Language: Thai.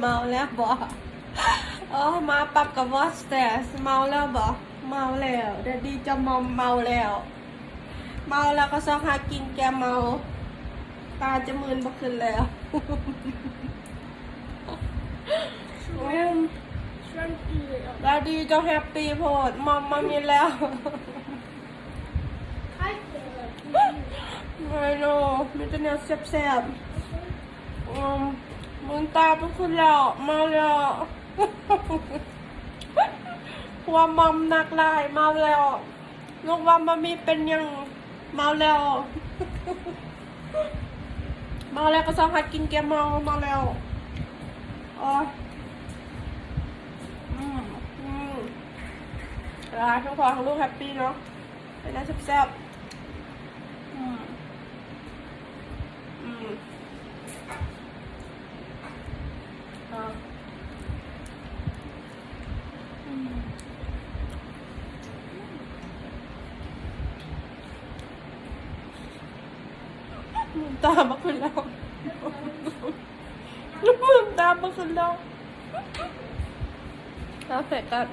เมาแล้วบออ๋อมาปรับกับวอสแต่เมาแล้วบอเมาแล้วเดดดี้จะเมาแล้วเมาแล้วก็ซอกหากินแกเมาตาจะมึนบ่ขึ้นแล้วดดดี้จะแฮปปี้โพดมามีแล้วไม่รู้มีแต่แนวแซ่บๆมึงตาเป็นคุณแล้วเมาแล้วความมอมหนักหลายเมาแล้วลูกว่ามามีเป็นยังเมาแล้วเมาแล้วก็สองหัดกินแกเมาแล้วอ๋อทุกคนของลูกแฮปปี้เนาะเป็นน่าแซ่บมึงตามมาขึ้นแล้วมึงตามมาขึ้นแล้วเสร็จกัน